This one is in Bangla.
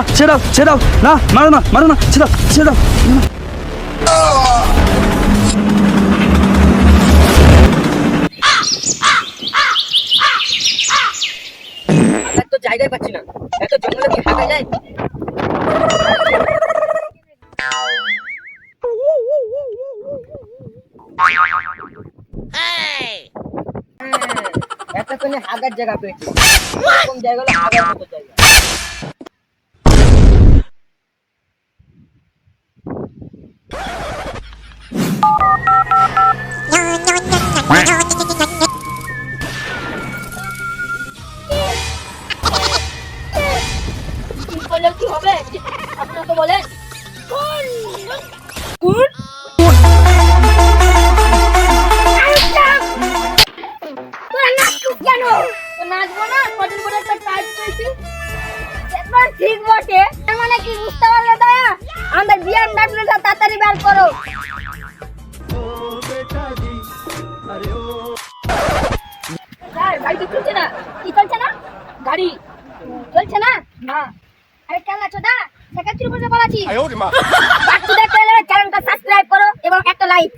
না, ছেড়ে দাও না, মারো না, ছেড়ে দাও তো জায়গায় পাচ্ছি না, এত জঙ্গলে কি হাঁটা যায়? এতক্ষণে হাগার জায়গা পেয়েছি, এরকম জায়গা হলো হাগার মতো জায়গা। কি করলে কি হবে আপনারা তো বলেন? নাচবো না, কদিন পরে একটা কাজ পেয়েছি। একবার ঠিক বটে, তার মানে কি বুঝতে পারলে দয়া? আমাদের বিএমডব্লিউটা তাড়াতাড়ি বের করো। স্যার, গাড়ি তো চলছে না। কি চলছে না? গাড়ি চলছে না? না। আরে কেন আছো দা? সেকেন্ড বলছি। চ্যানেলটা সাবস্ক্রাইব করো এবং একটা লাইক।